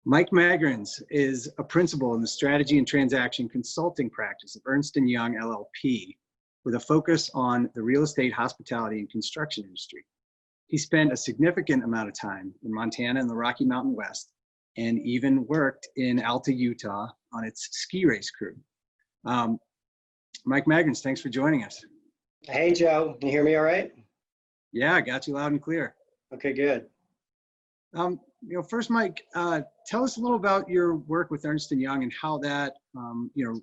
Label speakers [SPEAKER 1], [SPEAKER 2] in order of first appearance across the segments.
[SPEAKER 1] Mike Magrans is a principal in the strategy and transaction consulting practice of Ernst and Young LLP, with a focus on the real estate, hospitality, and construction industry. He spent a significant amount of time in Montana and the Rocky Mountain West, and even worked in Alta, Utah on its ski race crew. Mike Magrans, thanks for joining us.
[SPEAKER 2] Hey, Joe, can you hear me all right?
[SPEAKER 1] Yeah, I got you loud and clear.
[SPEAKER 2] Okay, good.
[SPEAKER 1] First, Mike, tell us a little about your work with Ernst and Young and how that,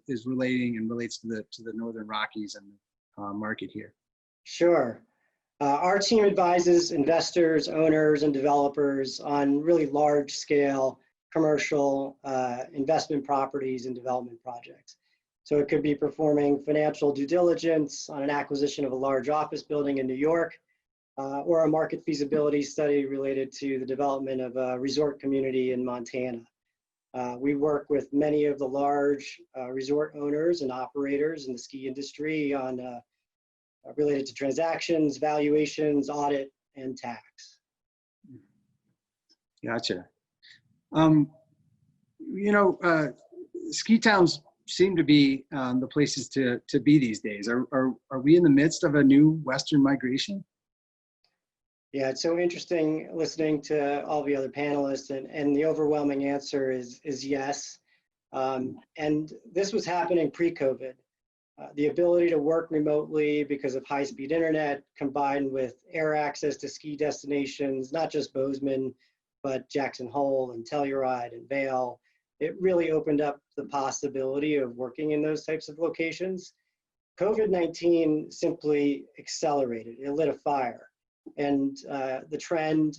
[SPEAKER 1] is relating and relates to the Northern Rockies and the market here.
[SPEAKER 2] Sure. Our team advises investors, owners, and developers on really large-scale commercial investment properties and development projects. So it could be performing financial due diligence on an acquisition of a large office building in New York, or a market feasibility study related to the development of a resort community in Montana. We work with many of the large resort owners and operators in the ski industry on related to transactions, valuations, audit, and tax.
[SPEAKER 1] Gotcha. Ski towns seem to be the places to be these days. Are we in the midst of a new Western migration?
[SPEAKER 2] Yeah, it's so interesting listening to all the other panelists, and the overwhelming answer is yes. And this was happening pre-COVID. The ability to work remotely because of high-speed internet combined with air access to ski destinations, not just Bozeman, but Jackson Hole and Telluride and Vail, it really opened up the possibility of working in those types of locations. COVID-19 simply accelerated, it lit a fire. And the trend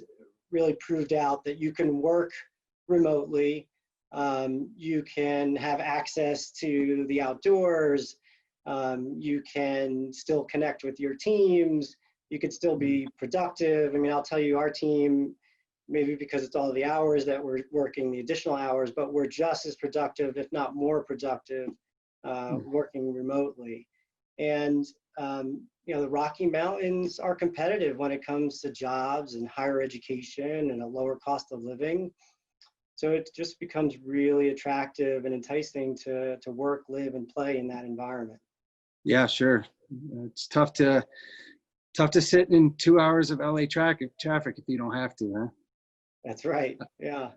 [SPEAKER 2] really proved out that you can work remotely, you can have access to the outdoors, you can still connect with your teams, you could still be productive. I mean, I'll tell you, our team, maybe because it's all the hours that we're working, the additional hours, but we're just as productive, if not more productive, working remotely. And the Rocky Mountains are competitive when it comes to jobs and higher education and a lower cost of living. So it just becomes really attractive and enticing to work, live, and play in that environment.
[SPEAKER 1] Yeah, sure. It's tough to sit in 2 hours of LA traffic if you don't have to, huh?
[SPEAKER 2] That's right. Yeah.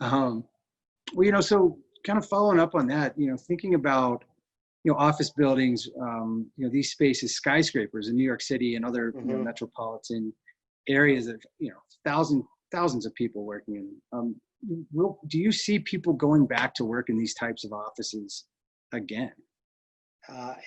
[SPEAKER 1] So kind of following up on that, thinking about office buildings, these spaces, skyscrapers in New York City and other metropolitan areas of thousands of people working in them. Do you see people going back to work in these types of offices again?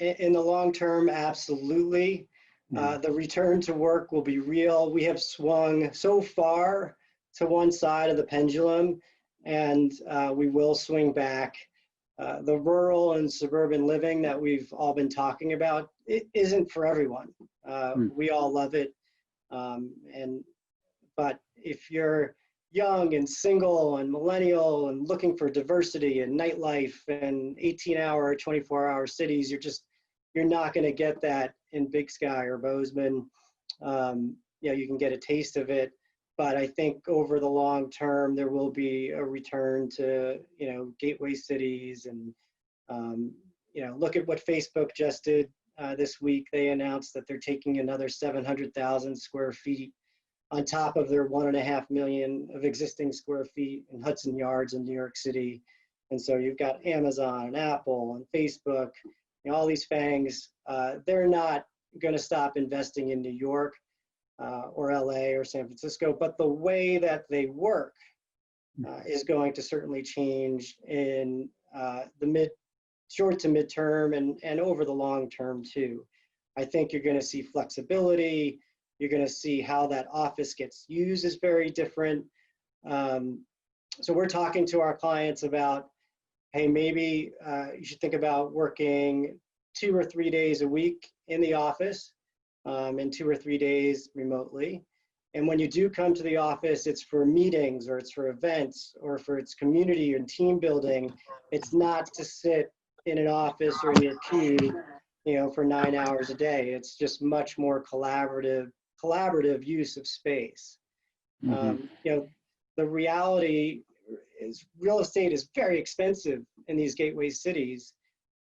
[SPEAKER 2] In the long term, absolutely. The return to work will be real. We have swung so far to one side of the pendulum, and we will swing back. The rural and suburban living that we've all been talking about, it isn't for everyone. We all love it. But if you're young and single and millennial and looking for diversity and nightlife and 18-hour, 24-hour cities, you're not going to get that in Big Sky or Bozeman. You can get a taste of it, but I think over the long term there will be a return to gateway cities. And look at what Facebook just did this week. They announced that they're taking another 700,000 square feet on top of their 1.5 million of existing square feet in Hudson Yards in New York City. And so you've got Amazon and Apple and Facebook, all these fangs. They're not going to stop investing in New York or LA or San Francisco, but the way that they work is going to certainly change in the short to midterm and over the long term too. I think you're going to see flexibility. You're going to see how that office gets used is very different. So we're talking to our clients about, hey, maybe you should think about working 2 or 3 days a week in the office and 2 or 3 days remotely. And when you do come to the office, it's for meetings or it's for events or for its community and team building. It's not to sit in an office or in your pew, for 9 hours a day. It's just much more collaborative use of space. The reality is real estate is very expensive in these gateway cities.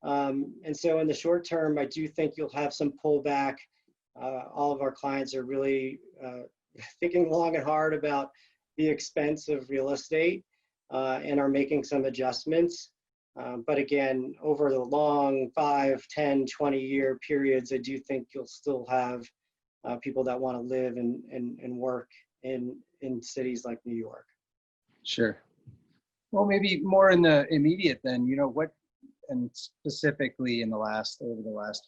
[SPEAKER 2] And so in the short term, I do think you'll have some pullback. All of our clients are really thinking long and hard about the expense of real estate and are making some adjustments. But again, over the long 5, 10, 20-year periods, I do think you'll still have people that want to live and work in cities like New York.
[SPEAKER 1] Sure. Well, maybe more in the immediate then, what, and specifically in over the last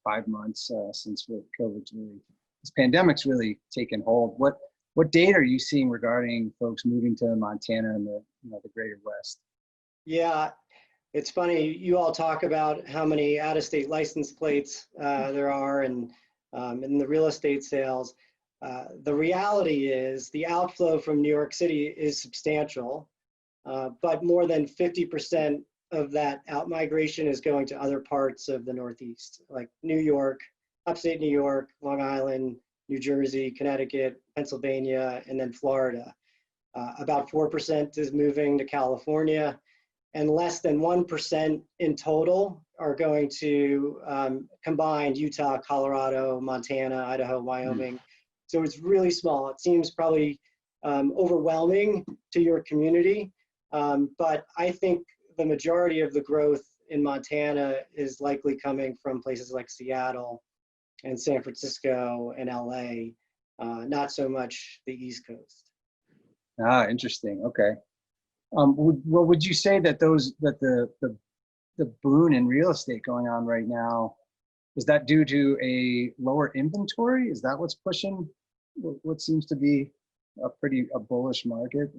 [SPEAKER 1] 5 months since COVID's really, this pandemic's really taken hold. What data are you seeing regarding folks moving to Montana and the greater West?
[SPEAKER 2] Yeah, it's funny. You all talk about how many out-of-state license plates there are, and in the real estate sales. The reality is the outflow from New York City is substantial, but more than 50% of that out-migration is going to other parts of the Northeast, like New York, upstate New York, Long Island, New Jersey, Connecticut, Pennsylvania, and then Florida. About 4% is moving to California, and less than 1% in total are going to combined Utah, Colorado, Montana, Idaho, Wyoming. So it's really small. It seems probably overwhelming to your community, but I think the majority of the growth in Montana is likely coming from places like Seattle and San Francisco and LA, not so much the East Coast.
[SPEAKER 1] Ah, interesting. Okay. Would you say that the boom in real estate going on right now, is that due to a lower inventory? Is that what's pushing what seems to be a bullish market?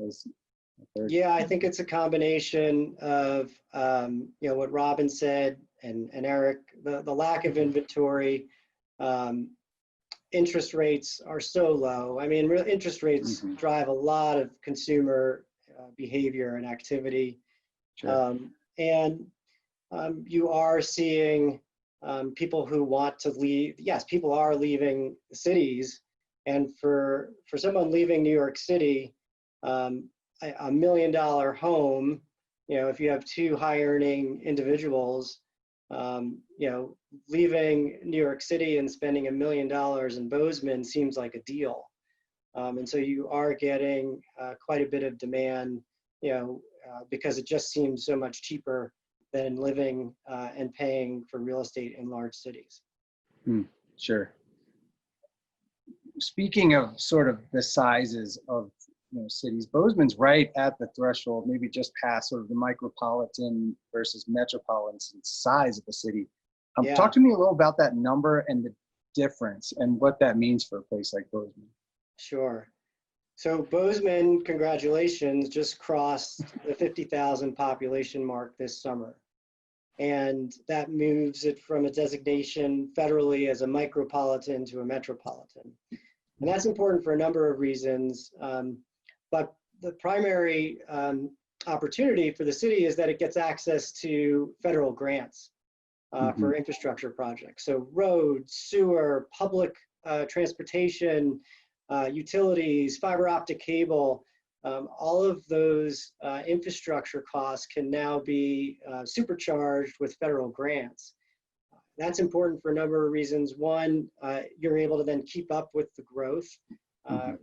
[SPEAKER 2] Yeah, I think it's a combination of what Robin said and Eric, the lack of inventory. Interest rates are so low. I mean, real interest rates drive a lot of consumer behavior and activity.
[SPEAKER 1] Sure.
[SPEAKER 2] You are seeing people who want to leave. Yes, people are leaving cities. And for someone leaving New York City, a $1 million home, if you have two high-earning individuals, leaving New York City and spending $1 million in Bozeman seems like a deal. And so you are getting quite a bit of demand, because it just seems so much cheaper than living and paying for real estate in large cities.
[SPEAKER 1] Sure. Speaking of sort of the sizes of cities, Bozeman's right at the threshold, maybe just past sort of the micropolitan versus metropolitan size of the city. Talk to me a little about that number and the difference and what that means for a place like Bozeman.
[SPEAKER 2] Sure. So Bozeman, congratulations, just crossed the 50,000 population mark this summer. And that moves it from a designation federally as a micropolitan to a metropolitan. And that's important for a number of reasons. But the primary opportunity for the city is that it gets access to federal grants for infrastructure projects. So roads, sewer, public transportation, utilities, fiber optic cable, all of those infrastructure costs can now be supercharged with federal grants. That's important for a number of reasons. One, you're able to then keep up with the growth,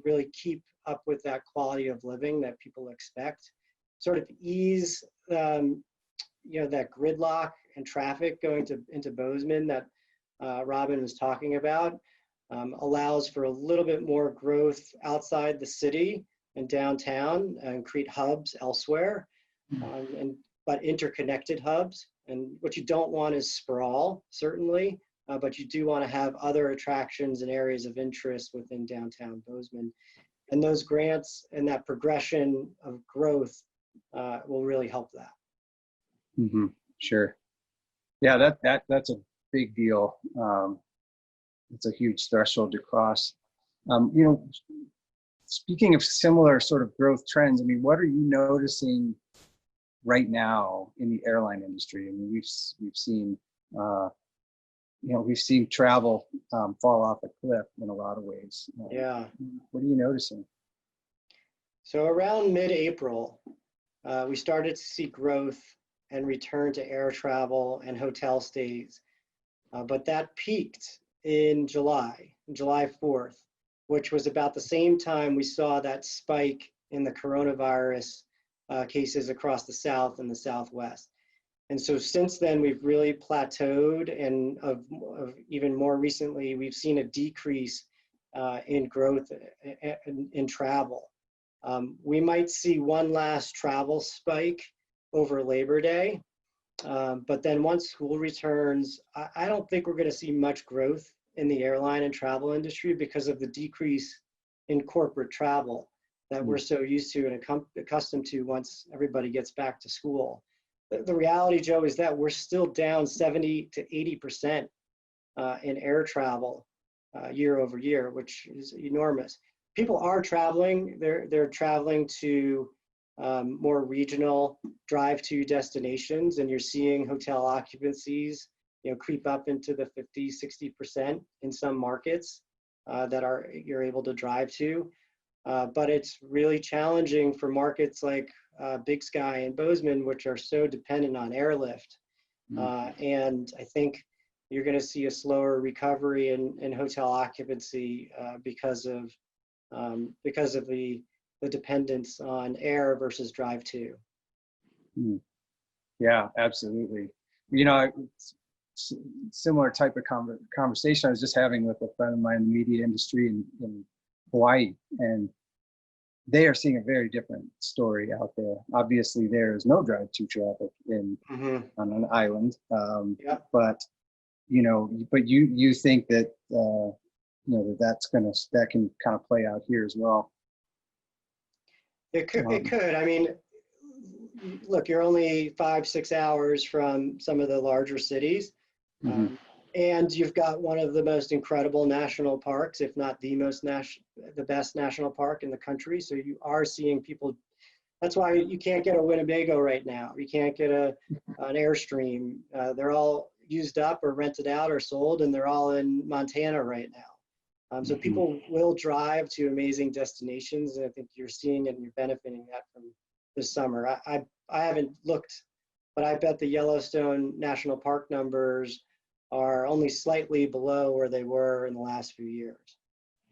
[SPEAKER 2] really keep up with that quality of living that people expect, sort of ease that gridlock and traffic going into Bozeman that Robin was talking about, allows for a little bit more growth outside the city and downtown and create hubs elsewhere, but interconnected hubs. And what you don't want is sprawl, certainly, but you do want to have other attractions and areas of interest within downtown Bozeman. And those grants and that progression of growth will really help that.
[SPEAKER 1] Sure. Yeah, that's a big deal. It's a huge threshold to cross. Speaking of similar sort of growth trends, I mean, what are you noticing right now in the airline industry? I mean, we've seen travel fall off a cliff in a lot of ways.
[SPEAKER 2] Yeah.
[SPEAKER 1] What are you noticing?
[SPEAKER 2] So around mid-April, we started to see growth and return to air travel and hotel stays. But that peaked in July 4th, which was about the same time we saw that spike in the coronavirus cases across the South and the Southwest. And so since then, we've really plateaued, and of even more recently, we've seen a decrease in growth in travel. We might see one last travel spike over Labor Day, but then once school returns, I don't think we're going to see much growth in the airline and travel industry because of the decrease in corporate travel that we're so used to and accustomed to once everybody gets back to school. The reality, Joe, is that we're still down 70 to 80% in air travel year over year, which is enormous. People are traveling. They're traveling to more regional drive-to destinations, and you're seeing hotel occupancies, creep up into the 50, 60% in some markets that you're able to drive to. But it's really challenging for markets like Big Sky and Bozeman, which are so dependent on airlift. And I think you're going to see a slower recovery in hotel occupancy because of the dependence on air versus drive to.
[SPEAKER 1] Yeah, absolutely. Similar type of conversation I was just having with a friend of mine in the media industry in Hawaii, and they are seeing a very different story out there. Obviously, there is no drive-to traffic on an island, but you think that that can kind of play out here as well.
[SPEAKER 2] It could. I mean, look, you're only 5-6 hours from some of the larger cities. And you've got one of the most incredible national parks, if not the best national park in the country. So you are seeing people. That's why you can't get a Winnebago right now. You can't get an Airstream. They're all used up or rented out or sold, and they're all in Montana right now. So people will drive to amazing destinations, and I think you're seeing it and you're benefiting that from this summer. I haven't looked, but I bet the Yellowstone National Park numbers are only slightly below where they were in the last few years.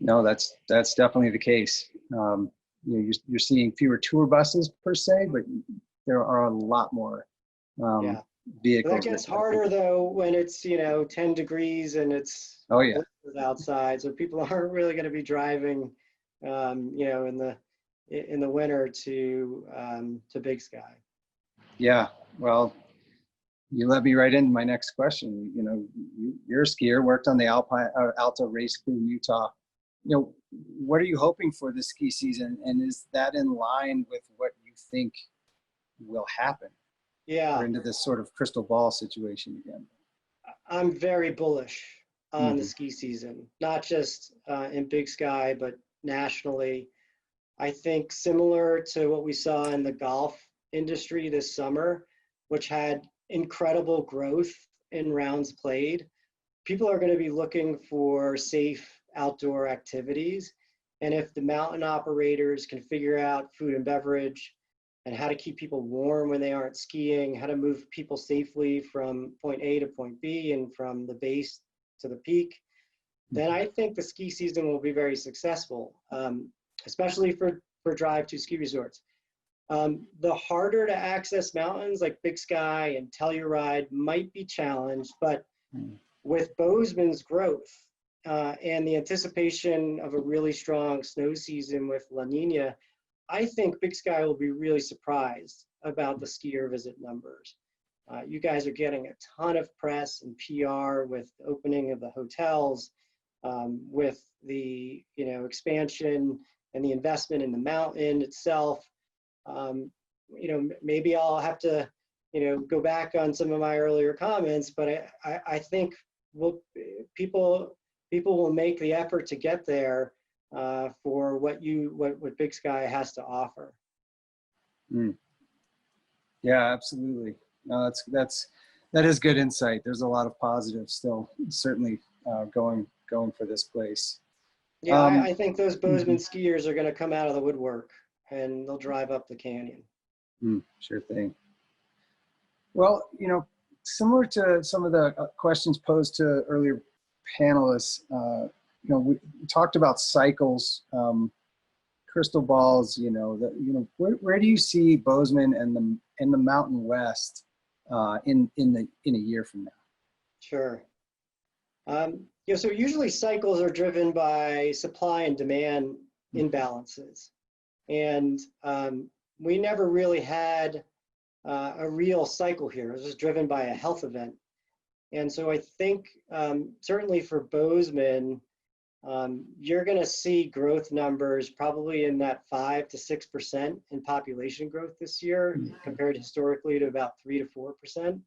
[SPEAKER 1] No, that's definitely the case. You're seeing fewer tour buses per se, but there are a lot more vehicles.
[SPEAKER 2] That gets harder though when it's 10 degrees and it's outside, so people aren't really going to be driving in the winter to Big Sky. Yeah,
[SPEAKER 1] well, you led me right into my next question. You're a skier, worked on the Alta race crew in Utah. What are you hoping for this ski season, and is that in line with what you think will happen?
[SPEAKER 2] Yeah.
[SPEAKER 1] We're into this sort of crystal ball situation again.
[SPEAKER 2] I'm very bullish on the ski season, not just in Big Sky, but nationally. I think similar to what we saw in the golf industry this summer, which had incredible growth in rounds played, people are going to be looking for safe outdoor activities. And if the mountain operators can figure out food and beverage and how to keep people warm when they aren't skiing, how to move people safely from point A to point B and from the base to the peak, then I think the ski season will be very successful, especially for drive-to ski resorts. The harder to access mountains like Big Sky and Telluride might be challenged, but with Bozemans' growth and the anticipation of a really strong snow season with La Nina, I think Big Sky will be really surprised about the skier visit numbers. You guys are getting a ton of press and PR with the opening of the hotels, with the expansion and the investment in the mountain itself. Maybe I'll have to go back on some of my earlier comments, but I think people will make the effort to get there for what Big Sky has to offer.
[SPEAKER 1] Yeah, absolutely. No, that is good insight. There's a lot of positives still, certainly going for this place.
[SPEAKER 2] Yeah, I think those Bozeman skiers are going to come out of the woodwork and they'll drive up the canyon.
[SPEAKER 1] Sure thing. Well, similar to some of the questions posed to earlier panelists, we talked about cycles, crystal balls. Where do you see Bozeman and the Mountain West in a year from now?
[SPEAKER 2] Sure. So usually cycles are driven by supply and demand imbalances, and we never really had a real cycle here. It was driven by a health event. And so I think certainly for Bozeman, you're going to see growth numbers probably in that 5 to 6% in population growth this year, compared historically to about 3 to 4%,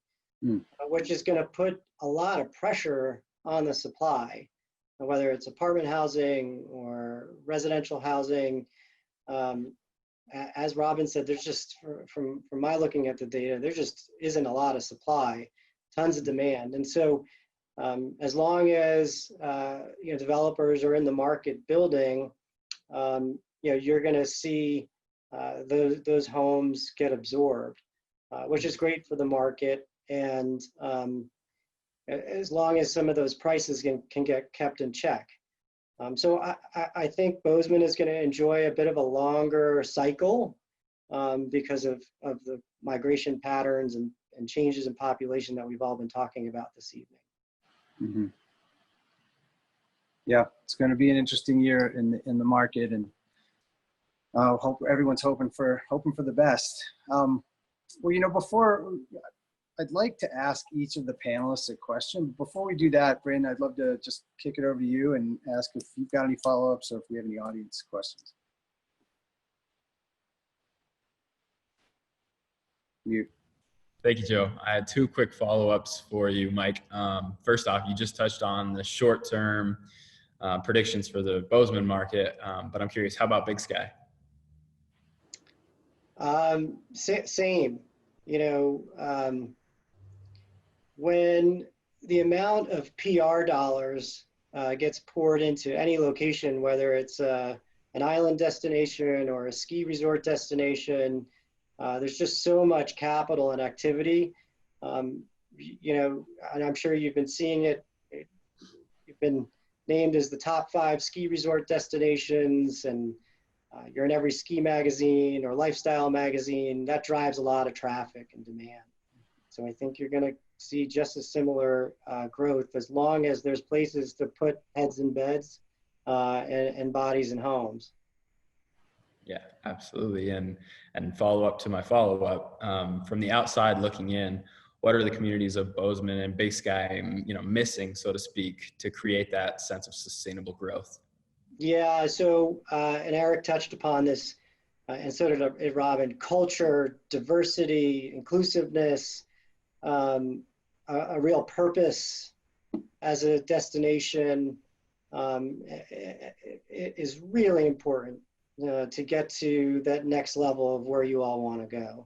[SPEAKER 2] which is going to put a lot of pressure on the supply, whether it's apartment housing or residential housing. As Robin said, there's just, from my looking at the data, there just isn't a lot of supply, tons of demand. And so as long as developers are in the market building, you're going to see those homes get absorbed, which is great for the market. And as long as some of those prices can get kept in check. So I think Bozeman is going to enjoy a bit of a longer cycle because of the migration patterns and changes in population that we've all been talking about this evening.
[SPEAKER 1] Mm-hmm. Yeah, it's going to be an interesting year in the market, and hope everyone's hoping for the best. Before, I'd like to ask each of the panelists a question. Before we do that, Brandon, I'd love to just kick it over to you and ask if you've got any follow-ups or if we have any audience questions. You.
[SPEAKER 3] Thank you, Joe. I had 2 quick follow-ups for you, Mike. First off, you just touched on the short-term predictions for the Bozeman market, but I'm curious, how about Big Sky?
[SPEAKER 2] Same. When the amount of PR dollars gets poured into any location, whether it's an island destination or a ski resort destination, there's just so much capital and activity. And I'm sure you've been seeing it. You've been named as the top 5 ski resort destinations, and you're in every ski magazine or lifestyle magazine. That drives a lot of traffic and demand. So I think you're going to see just a similar growth as long as there's places to put heads in beds and bodies in homes.
[SPEAKER 3] Yeah, absolutely. And follow up to my follow-up, from the outside looking in, what are the communities of Bozeman and Big Sky, missing, so to speak, to create that sense of sustainable growth?
[SPEAKER 2] Yeah, so, and Eric touched upon this, and so did Robin: culture, diversity, inclusiveness, a real purpose as a destination is really important to get to that next level of where you all want to go.